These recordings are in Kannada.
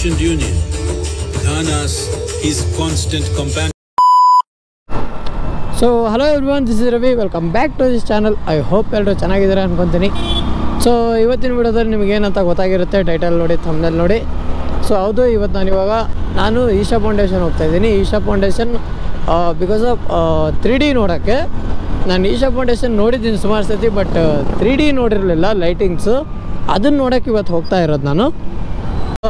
ancient union. Ghana's his constant companion. So hello everyone, this is Ravi. Welcome back to this channel. I hope ಎಲ್ಲರೂ ಚೆನ್ನಾಗಿದ್ದೀರಾ ಅನ್ಕೊಂತೀನಿ. ಸೊ ಇವತ್ತಿನ ವಿಡಿಯೋದಲ್ಲಿ ನಿಮಗೆ ಏನಂತ ಗೊತ್ತಾಗಿರುತ್ತೆ, ಟೈಟಲ್ ನೋಡಿ, ಥಂಬ್ನೇಲ್ ನೋಡಿ. ಸೊ ಹೌದು, ಇವತ್ತು ನಾನು ಈಶಾ ಫೌಂಡೇಶನ್ ಹೋಗ್ತಾ ಇದ್ದೀನಿ. Isha foundation because of 3D ನೋಡೋಕ್ಕೆ. ನಾನು ಈಶಾ ಫೌಂಡೇಶನ್ ನೋಡಿದ್ದೀನಿ ಸುಮಾರು ಸತಿ, ಬಟ್ 3D ನೋಡಿರಲಿಲ್ಲ ಲೈಟಿಂಗ್ಸು. ಅದನ್ನು ನೋಡೋಕ್ಕೆ ಇವತ್ತು ಹೋಗ್ತಾ ಇರೋದು ನಾನು.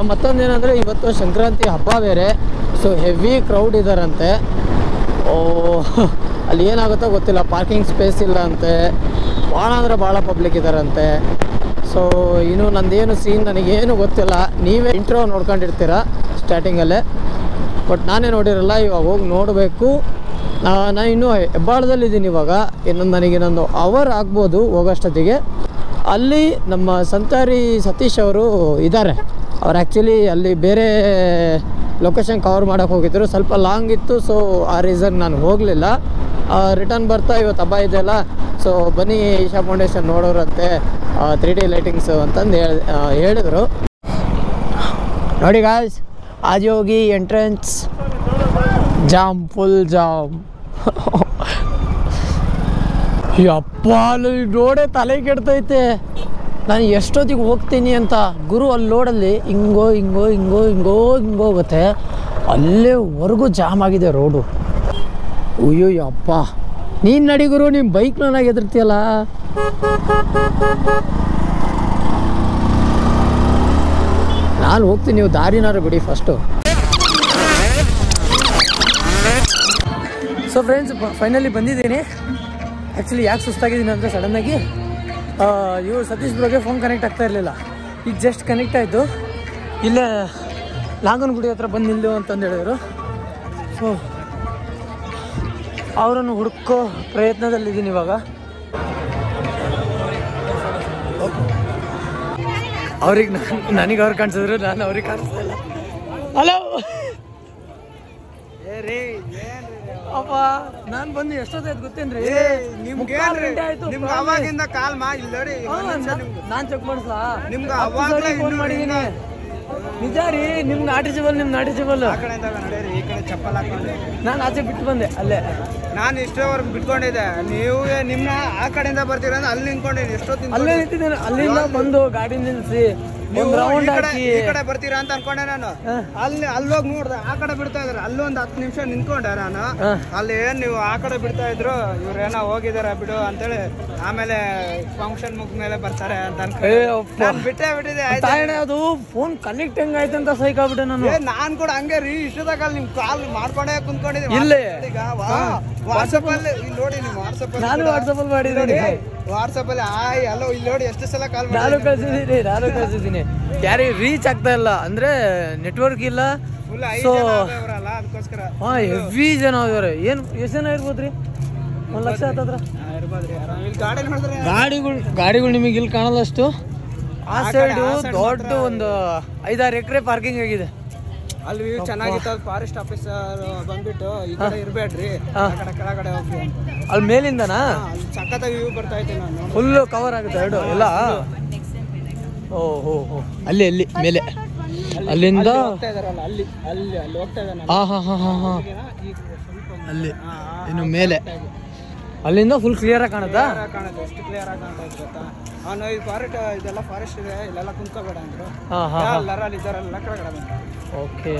ಮತ್ತೊಂದೇನೆಂದರೆ ಇವತ್ತು ಸಂಕ್ರಾಂತಿ ಹಬ್ಬ ಬೇರೆ. ಸೊ ಹೆವಿ ಕ್ರೌಡ್ ಇದ್ದಾರಂತೆ. ಅಲ್ಲಿ ಏನಾಗುತ್ತೋ ಗೊತ್ತಿಲ್ಲ, ಪಾರ್ಕಿಂಗ್ ಸ್ಪೇಸ್ ಇಲ್ಲ ಅಂತೆ, ಭಾಳ ಅಂದರೆ ಭಾಳ ಪಬ್ಲಿಕ್ ಇದ್ದಾರಂತೆ. ಸೊ ಇನ್ನು ನಂದೇನು ಸೀನ್ ನನಗೇನು ಗೊತ್ತಿಲ್ಲ, ನೀವೇ ಇಂಟ್ರೋ ನೋಡ್ಕೊಂಡಿರ್ತೀರ ಸ್ಟಾರ್ಟಿಂಗಲ್ಲೇ, ಬಟ್ ನಾನೇ ನೋಡಿರಲ್ಲ. ಇವಾಗ ಹೋಗಿ ನೋಡಬೇಕು. ನಾನು ಇನ್ನೂ ಹೆಬ್ಬಾಳದಲ್ಲಿದ್ದೀನಿ ಇವಾಗ. ನನಗಿನ್ನೊಂದು ಅವರ್ ಆಗ್ಬೋದು ಹೋಗೋಷ್ಟೊತ್ತಿಗೆ. ಅಲ್ಲಿ ನಮ್ಮ ಸಂತಾರಿ ಸತೀಶ್ ಅವರು ಇದ್ದಾರೆ. ಅವ್ರು ಆ್ಯಕ್ಚುಲಿ ಅಲ್ಲಿ ಬೇರೆ ಲೊಕೇಶನ್ ಕವರ್ ಮಾಡೋಕ್ಕೆ ಹೋಗಿದ್ದರು, ಸ್ವಲ್ಪ ಲಾಂಗ್ ಇತ್ತು. ಸೊ ಆ ರೀಸನ್ ನಾನು ಹೋಗಲಿಲ್ಲ. ರಿಟರ್ನ್ ಬರ್ತಾ ಇವತ್ತು ಹಬ್ಬ ಇದೆಯಲ್ಲ, ಸೊ ಬನ್ನಿ ಈಶಾ ಫೌಂಡೇಶನ್ ನೋಡೋರಂತೆ 3D ಲೈಟಿಂಗ್ಸು ಅಂತಂದು ಹೇಳಿದರು. ನೋಡಿ ಗಾಯ್ಸ್, ಆಜ್ ಹೋಗಿ ಎಂಟ್ರೆನ್ಸ್ ಜಾಮ್, ಫುಲ್ ಜಾಮ್. ಯಪ್ಪ, ಅಲ್ಲಿ ನೋಡೇ ತಲೆ ಕೆಡ್ತೈತೆ. ನಾನು ಎಷ್ಟೊತ್ತಿಗೆ ಹೋಗ್ತೀನಿ ಅಂತ. ಗುರು ಅಲ್ಲಿ ಲೋಡಲ್ಲಿ ಹಿಂಗೋ ಹೋಗುತ್ತೆ. ಅಲ್ಲೇವರೆಗೂ ಜಾಮ್ ಆಗಿದೆ ರೋಡು. ಅಯ್ಯೋ ಅಪ್ಪ, ನೀನು ನಡಿ ಗುರು, ನಿಮ್ಮ ಬೈಕ್ ನನಗೆ ಎದುರ್ತೀಯಲ್ಲ. ನಾನು ಹೋಗ್ತೀನಿ, ನೀವು ದಾರಿನಾರು ಬಿಡಿ ಫಸ್ಟು. ಸೊ ಫ್ರೆಂಡ್ಸ್, ಫೈನಲಿ ಬಂದಿದ್ದೀನಿ. ಆ್ಯಕ್ಚುಲಿ ಯಾಕೆ ಸುಸ್ತಾಗಿದ್ದೀನಿ ಅಂದರೆ ಸಡನ್ನಾಗಿ ಇವ್ರು ಸತೀಶ್ ಬ್ರೋಗೆ ಫೋನ್ ಕನೆಕ್ಟ್ ಆಗ್ತಾ ಇರಲಿಲ್ಲ. ಈಗ ಜಸ್ಟ್ ಕನೆಕ್ಟ್ ಆಯಿತು. ಇಲ್ಲೇ ಲಾಂಗನಗುಡಿ ಹತ್ರ ಬಂದು ನಿಲ್ಲು ಅಂತಂದು ಹೇಳಿದರು. ಸೊ ಅವರನ್ನು ಹುಡುಕೋ ಪ್ರಯತ್ನದಲ್ಲಿದ್ದೀನಿ ಇವಾಗ. ಅವ್ರಿಗೆ ನನಗೆ ಅವ್ರು ಕಾಣಿಸಿದ್ರು, ನಾನು ಅವ್ರಿಗೆ ಕಾಣಿಸ್ತಿಲ್ಲ. ಹಲೋ ಅಪ್ಪ, ನಾನು ಬಂದು ಎಷ್ಟೊತ್ತಾಯ್ತು ಗೊತ್ತೇನ್ರಿ? ನಾನು ಚೆಕ್ ಮಾಡಿಸ್ಲಾ? ಫೋನ್ ಮಾಡಿದ್ದೀನಿ. ನಿಜ ರೀ, ನಿಮ್ಗೆ ನಾಟಿಸಬಲ್, ನಾನು ಆಚೆ ಬಿಟ್ಟು ಬಂದೆ ಅಲ್ಲೇ. ನಾನು ಇಷ್ಟವರೆಗೂ ಬಿಟ್ಕೊಂಡಿದ್ದೆ. ನೀವು ನಿಮ್ನ ಆ ಕಡೆಯಿಂದ ಬರ್ತೀರ ಅಂತ ಅಲ್ಲಿ ನಿಂತ್ಕೊಂಡಿದ್ದೀನಿ. ಎಷ್ಟೊತ್ತಿನ ಅಲ್ಲೇ ನಿಂತಿದ್ದೇನೆ. ಅಲ್ಲಿಂದ ಬಂದು ಗಾಡಿ ನಿಲ್ಸಿ ರೌಂಡ್ ಹಾಕಿ ಈ ಕಡೆ ಬರ್ತೀರಾ ಅಂತ ಅನ್ಕೊಂಡೆ ನಾನು. ಅಲ್ಲೋಗಿ ನೋಡ್ದೆ, ಆ ಕಡೆ ಬಿಡ್ತಾ ಇದಾರೆ. ಅಲ್ಲೊಂದು 10 ನಿಮಿಷ ನಿಂತ್ಕೊಂಡೆ ನಾನು. ಅಲ್ಲಿ ಏನ್ ನೀವು ಆ ಕಡೆ ಬಿಡ್ತಾ ಇದ್ರು, ಇವ್ರೇನೋ ಹೋಗಿದಾರ ಬಿಡು ಅಂತೇಳಿ ಆಮೇಲೆ ಫಂಕ್ಷನ್ ಮುಗ್ದ್ಮೇಲೆ ಬರ್ತಾರೆ ಅಂತ ಬಿಟ್ಟಿದೆ. ಅದು ಫೋನ್ ಕನೆಕ್ಟ್ ಹೆಂಗಾಯ್ತು ಅಂತ ಸೈಕಾಗ್ಬಿಟ್ಟೆ ನಾನು. ನಾನ್ ಕೂಡ ಹಂಗೆ ರೀ, ಇಷ್ಟದಾಗ ನಿಮ್ ಕಾಲ್ ಮಾಡ್ಕೊಂಡೇ ಕುಂತ್ಕೊಂಡಿದ್ದೀನಿ. ಇಲ್ಲೇ ವಾಟ್ಸಪ್ ಅಲ್ಲಿ ನೋಡಿ, ನೀವು ನಾನು ವಾಟ್ಸಪ್ ಅಲ್ಲಿ ಮಾಡಿದ್ದೀನಿ. ವಾಟ್ಸಪ್ ಅಲ್ಲಿ ಹಲೋ ಇಲ್ಲಿ ನೋಡಿ ಎಷ್ಟು ಸಲ ಕಾಲ್ ನಾನು ಕಳ್ಸಿದ್ದೀನಿ. ಯಾರಿಗೆ ರೀಚ್ ಆಗ್ತಾ ಇಲ್ಲ ಅಂದ್ರೆ ನೆಟ್ವರ್ಕ್ ಇಲ್ಲ. ಸೊ ಅದಕ್ಕೋಸ್ಕರ ಹೆವಿ ಜನ ಇದಾರೆ. ಎಷ್ಟು ಜನ ಇರ್ಬೋದ್ರಿ? 1 ಲಕ್ಷ ಹತ್ತತ್ರ ಗಾಡಿಗಳು ನಿಮಗೆ ಇಲ್ಲಿ ಕಾಣಲ್ಲ ಅಷ್ಟು. ಆ ಸೈಡು ದೊಡ್ಡ ಒಂದು 5-6 ಎಕರೆ ಪಾರ್ಕಿಂಗ್ ಆಗಿದೆ. ಅಲ್ಲಿ ವ್ಯೂ ಚೆನ್ನಾಗಿತ್ತು. ಫಾರೆಸ್ಟ್ ಆಫೀಸರ್ ಬಂದ್ಬಿಟ್ಟು ಈ ಕಡೆ ಇರ್ಬೇಡ್ರಿ, ಕೆಳಗಡೆ ಹೋಗಿ ಅಲ್ಲಿ ಮೇಲಿಂದನಾ ಸಖತ್ ವ್ಯೂ ಬರ್ತಾ ಇತ್ತು. ನಾನು ಫುಲ್ ಕವರ್ ಆಗುತ್ತೆ ಎರಡು ಎಲ್ಲ. ಓಹೋ, ಅಲ್ಲಿ ಮೇಲೆ ಅಲ್ಲಿಂದ ಹೋಗ್ತಾ ಇದಾರಲ್ಲ, ಅಲ್ಲಿ ಹೋಗ್ತಾ ಇದ್ದಾನೆ. ಅಲ್ಲಿ ಇನ್ನು ಮೇಲೆ ಅಲ್ಲಿಂದ ಫುಲ್ ಕ್ಲಿಯರ್ ಆಗಿ ಕಾಣುತ್ತಾ? ಕಾಣುತ್ತೆ. ಎಷ್ಟು ಕ್ಲಿಯರ್ ಆಗಿ ಕಾಣ್ತಾ ಇತ್ತು ಗೊತ್ತಾ? ಅವನು ಈ ಇದೆಲ್ಲ ಫಾರೆಸ್ಟ್ ಇದೆ, ಇಲ್ಲೆಲ್ಲ ಕುಂತ್ಕೋಬೇಡ ಅಂದ್ರು. ಅಲ್ಲಿ ಇದ್ದಾರಲ್ಲ ಕೆಳಗಡೆ ಬಂದು. ಓಕೆ,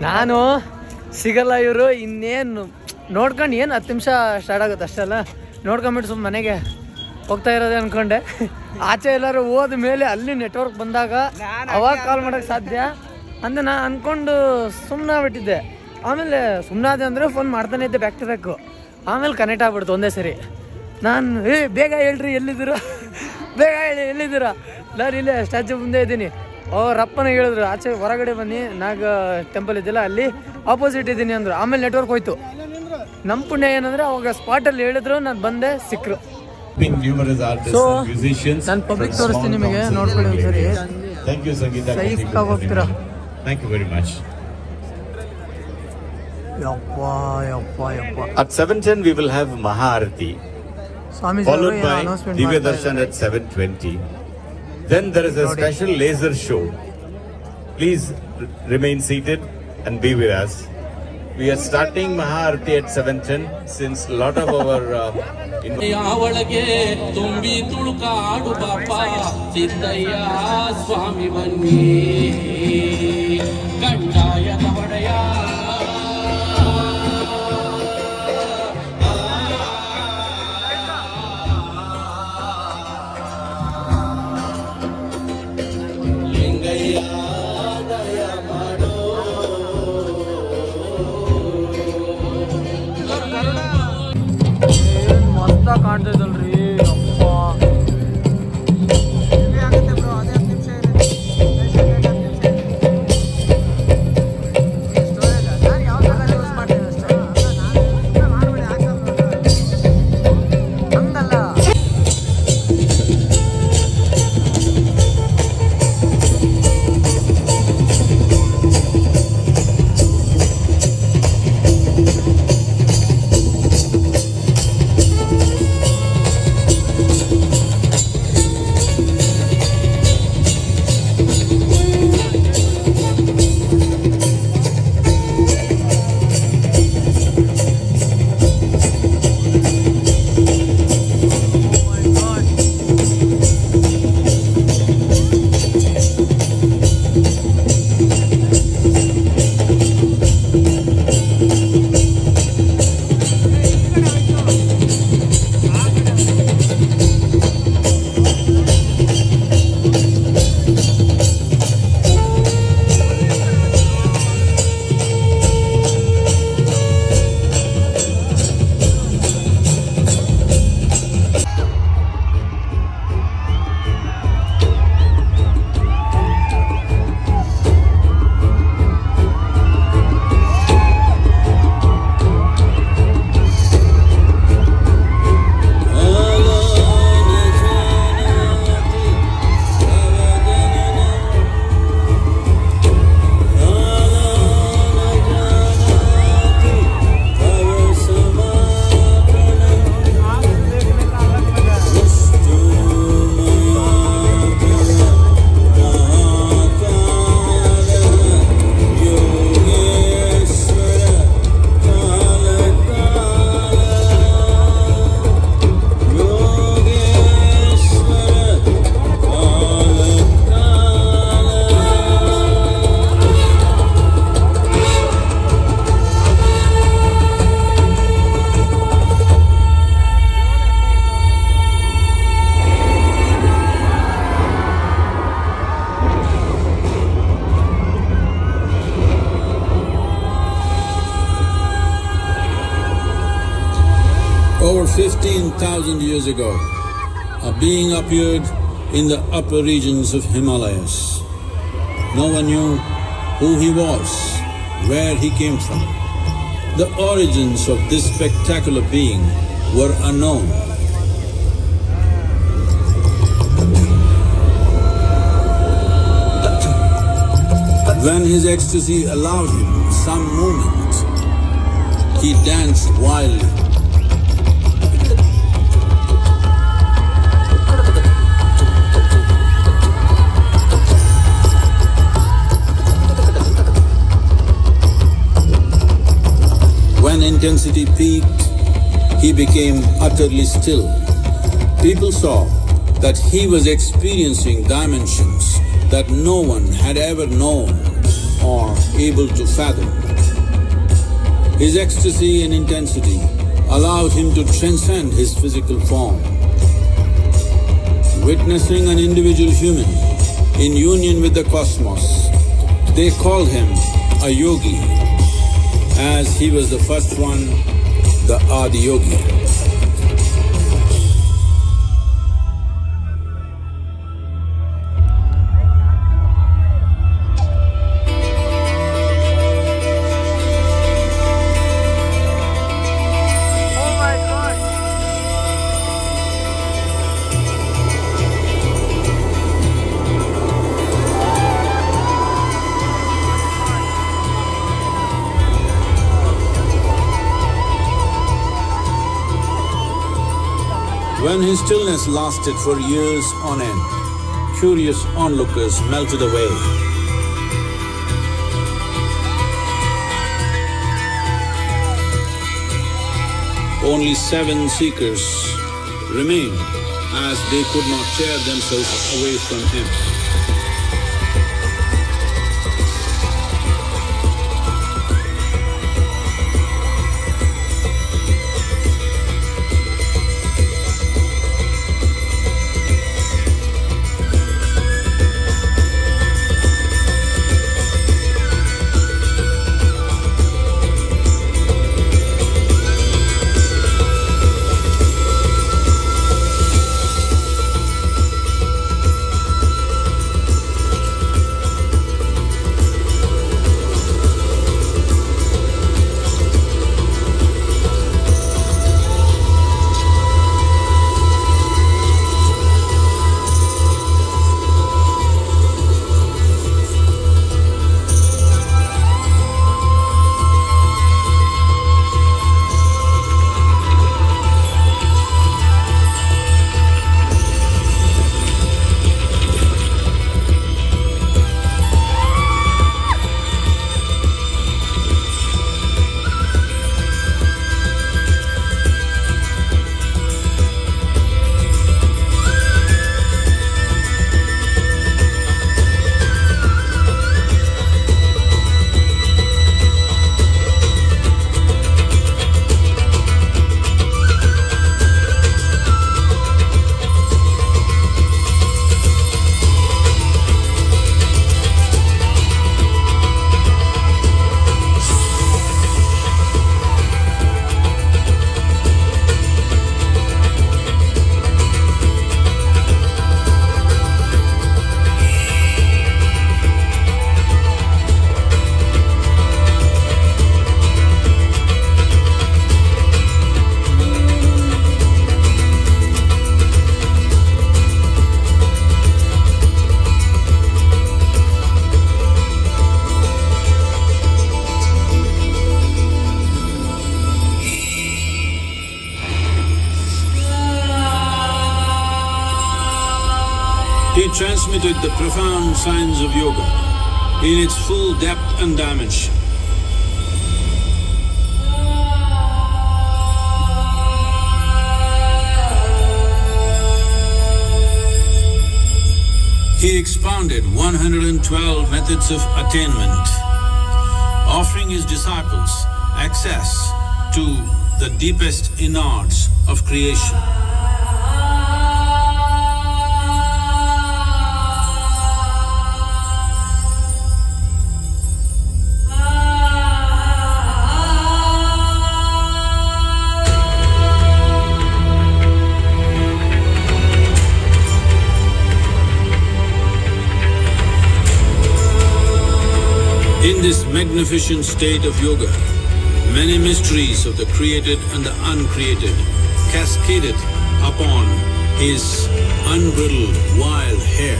ನಾನು ಸಿಗಲ್ಲ ಇವರು. ಇನ್ನೇನು ನೋಡ್ಕೊಂಡು ಏನು 10 ನಿಮಿಷ ಸ್ಟಾರ್ಟ್ ಆಗುತ್ತೆ ಅಷ್ಟೆಲ್ಲ. ನೋಡ್ಕೊಂಬಿಟ್ಟು ಸುಮ್ಮನೆ ಮನೆಗೆ ಹೋಗ್ತಾ ಇರೋದೇ ಅನ್ಕೊಂಡೆ. ಆಚೆ ಎಲ್ಲರೂ ಹೋದ ಮೇಲೆ ಅಲ್ಲಿ ನೆಟ್ವರ್ಕ್ ಬಂದಾಗ ಅವಾಗ ಕಾಲ್ ಮಾಡೋಕ್ಕೆ ಸಾಧ್ಯ ಅಂತ ನಾನು ಅಂದ್ಕೊಂಡು ಸುಮ್ಮನೆ ಬಿಟ್ಟಿದ್ದೆ. ಆಮೇಲೆ ಸುಮ್ಮನಾದೆ ಅಂದರೆ ಫೋನ್ ಮಾಡ್ತಾನೆ ಇದ್ದೆ ಬ್ಯಾಕ್ ಟು ಬ್ಯಾಕು. ಆಮೇಲೆ ಕನೆಕ್ಟ್ ಆಗ್ಬಿಡ್ತು ಒಂದೇ ಸರಿ. ನಾನು ಬೇಗ ಹೇಳ್ರಿ ಎಲ್ಲಿದ್ದೀರಾ, ಬೇಗ ಹೇಳಿ ಎಲ್ಲಿದ್ದೀರಾ? ನಾನು ಇಲ್ಲೇ ಸ್ಟ್ಯಾಚ್ಯೂ ಮುಂದೆ ಇದ್ದೀನಿ. ರಪ್ಪನ ಹೇಳಿದ್ರು ಆಚೆ ಹೊರಗಡೆ ಬನ್ನಿ, ನಾಗ ಟೆಂಪಲ್ ಇದೆಯಲ್ಲ ಅಲ್ಲಿ ಆಪೋಸಿಟ್ ಇದ್ದೀನಿ ಅಂದರು. ಆಮೇಲೆ ನೆಟ್ವರ್ಕ್ ಹೋಯ್ತು. ನಮ್ಮ ಪುಣ್ಯ ಏನಂದರೆ ಅವಾಗ ಸ್ಪಾಟಲ್ಲಿ ಹೇಳಿದ್ರು, ನಾನು ಬಂದೆ, ಸಿಕ್ಕರು. ಸೊ ನಾನು ಪಬ್ಲಿಕ್ ತೋರಿಸ್ತೀನಿ ನಿಮಗೆ, ನೋಡ್ಕೊಳ್ಳಿ ಒಂದ್ಸರಿ. ಸೈಫ್ ಹೋಗ್ತೀರಾ? At 7:10 we will have Maharati, followed by Divya Darshan at 7:20. Then there is a special laser show Please remain seated and be with us. We are starting Maharati at 7:10 since a lot of our ಯಾವಳಗೆ ತುಂಬಿ ತುಳುಕಾಡು ಪಾಪ ಸಿದ್ದಯ್ಯ ಸ್ವಾಮಿ ಬನ್ನಿ ಗಂಡಾಯದ ಒಡೆಯ ಕಾಣ್ತೈತಲ್ರಿ ಆಗುತ್ತೆ ಬ್ರೋ, ಅದೇ 10 ನಿಮಿಷ Over 15,000 years ago, a being appeared in the upper regions of Himalayas. No one knew who he was, where he came from. The origins of this spectacular being were unknown. When his ecstasy allowed him some movement, he danced wildly. When intensity peaked, he became utterly still. People saw that he was experiencing dimensions that no one had ever known or able to fathom. His ecstasy and intensity allowed him to transcend his physical form. Witnessing an individual human in union with the cosmos, they called him a yogi, as he was the first one, the Adiyogi. When his stillness lasted for years on end, curious onlookers melted away. only 7 seekers remained, as they could not tear themselves away from him. He transmitted the profound science of yoga in its full depth and dimension. He expounded 112 methods of attainment, offering his disciples access to the deepest innards of creation. In this magnificent state of yoga, many mysteries of the created and the uncreated cascaded upon his unbridled wild hair.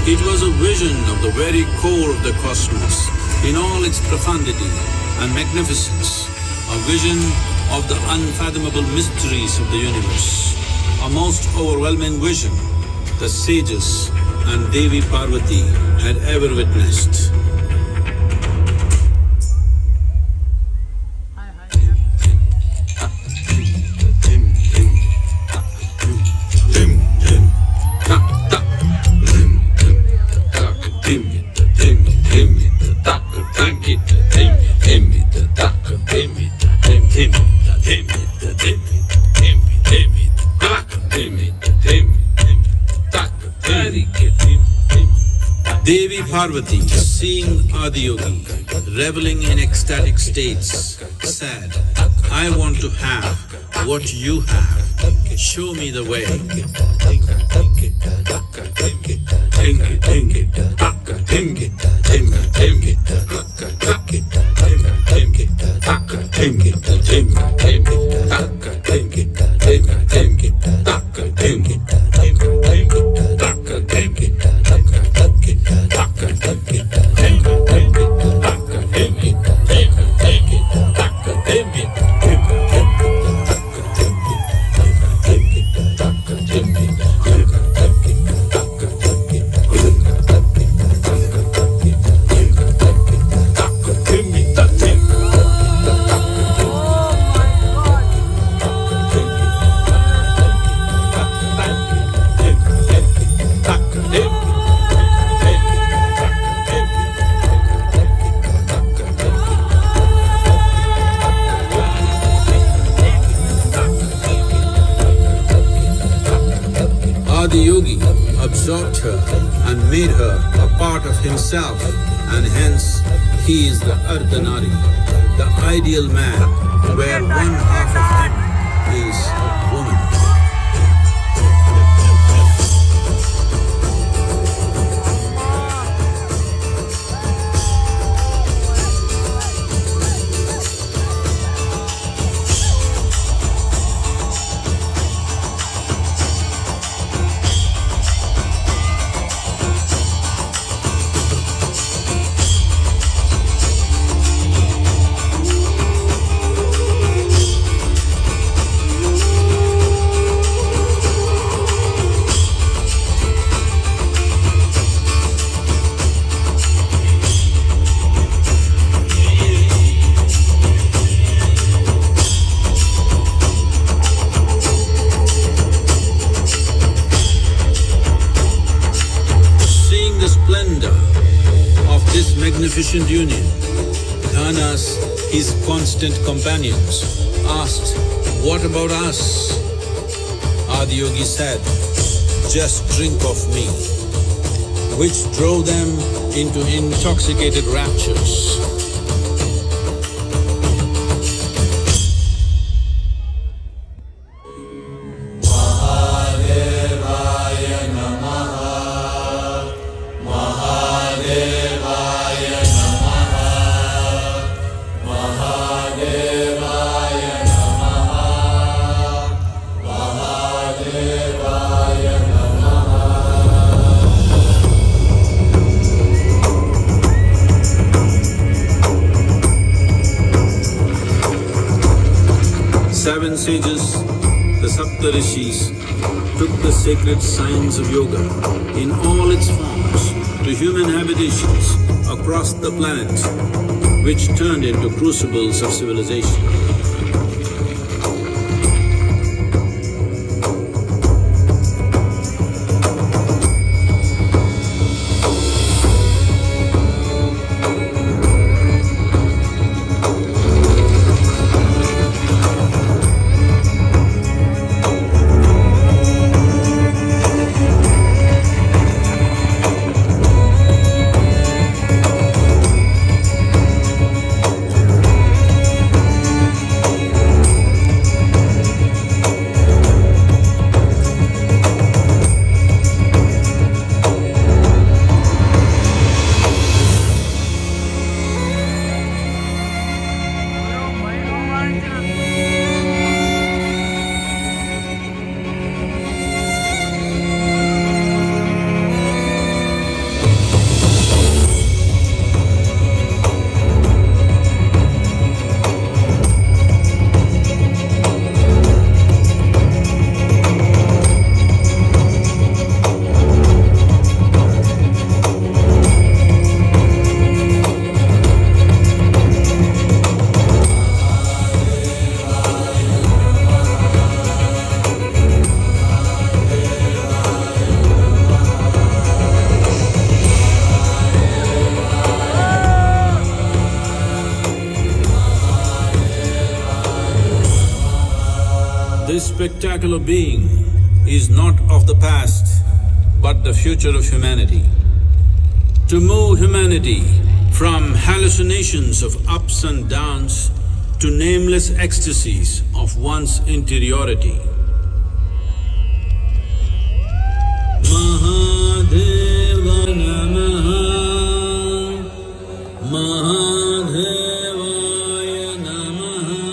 It was a vision of the very core of the cosmos, in all its profundity and magnificence, a vision of the unfathomable mysteries of the universe, a most overwhelming vision the sages and Devi Parvati had ever witnessed. Devi Parvati, seeing Adiyogi reveling in ecstatic states, said, "I want to have what you have. Show me the way." absorbed her and made her a part of himself, and hence he is the Ardhanari, the ideal man, where one half of him is woman. Magnificent union, Dhanas, his constant companions, asked, "What about us?" Adiyogi said, "Just drink of me," which drove them into intoxicated raptures. Seven sages, the Saptarishis, took the sacred science of yoga in all its forms to human habitations across the planet, which turned into crucibles of civilization. This spectacular being is not of the past, but the future of humanity. To move humanity from hallucinations of ups and downs to nameless ecstasies of one's interiority. Mahadeva Namaha, Mahadevaya Namaha.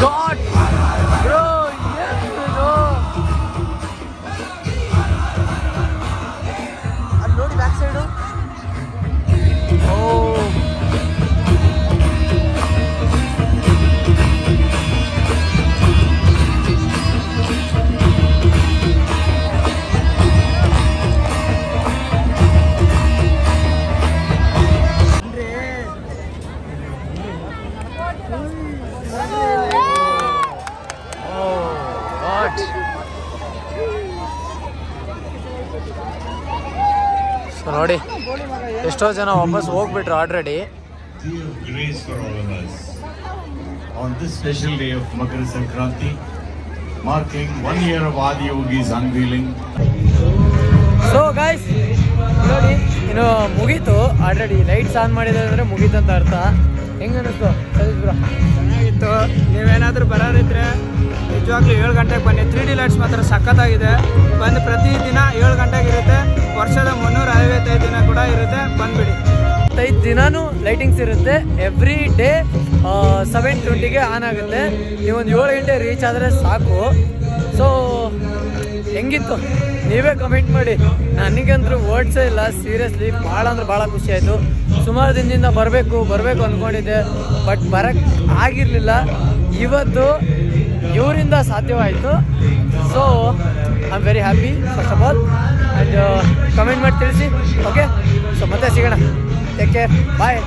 God, bro, yes. ನೋಡಿ ಎಷ್ಟೋ ಜನ ವಾಪಸ್ ಹೋಗ್ಬಿಟ್ರು already. Day of grace for all of us. On this special day of Makar Sankranti, marking 1 year of Adi Yogi's unveiling. So guys ನೋಡಿ ಇನ್ನು ಮುಗೀತು ಆಲ್ರೆಡಿ. ಲೈಟ್ಸ್ ಆನ್ ಮಾಡಿದ್ರೆ ಅಂದರೆ ಮುಗೀತು ಅಂತ ಅರ್ಥ. ಹೆಂಗೆ ಅನ್ನಿಸ್ತು ಸತೀಶ್ ಬ್ರೋ? ಚೆನ್ನಾಗಿತ್ತು. ನೀವೇನಾದರೂ ಬರೋರಿದ್ರೆ ನಿಜವಾಗ್ಲೂ 7 ಗಂಟೆಗೆ ಬನ್ನಿ. 3D ಲೈಟ್ಸ್ ಮಾತ್ರ ಸಖತ್ತಾಗಿದೆ. ಬಂದು ಪ್ರತಿದಿನ 7 ಗಂಟೆಗೆ ಇರುತ್ತೆ. ವರ್ಷದ 365 ದಿನ ಕೂಡ ಇರುತ್ತೆ. ಬಂದುಬಿಡಿ. 5 ದಿನಾನು ಲೈಟಿಂಗ್ಸ್ ಇರುತ್ತೆ. ಎವ್ರಿ ಡೇ 7:20ಗೆ ಆನ್ ಆಗುತ್ತೆ. ನೀವೊಂದು 7 ಗಂಟೆ ರೀಚ್ ಆದರೆ ಸಾಕು. ಸೊ ಹೆಂಗಿತ್ತು ನೀವೇ ಕಮೆಂಟ್ ಮಾಡಿ. ನನಗಂತೂ ವರ್ಡ್ಸೇ ಇಲ್ಲ ಸೀರಿಯಸ್ಲಿ. ಭಾಳ ಅಂದ್ರೆ ಭಾಳ ಖುಷಿ ಆಯಿತು. ಸುಮಾರು ದಿನದಿಂದ ಬರಬೇಕು ಅಂದ್ಕೊಂಡಿದ್ದೆ, ಬಟ್ ಬರೋಕ್ಕೆ ಆಗಿರಲಿಲ್ಲ. ಇವತ್ತು ಇವರಿಂದ ಸಾಧ್ಯವಾಯಿತು. So I am very happy first of all. And comment ಮಾಡಿ ತಿಳಿಸಿ. ಓಕೆ, ಸೊ ಮತ್ತೆ ಸಿಗೋಣ. ಟೇಕ್ ಕೇರ್, ಬಾಯ್.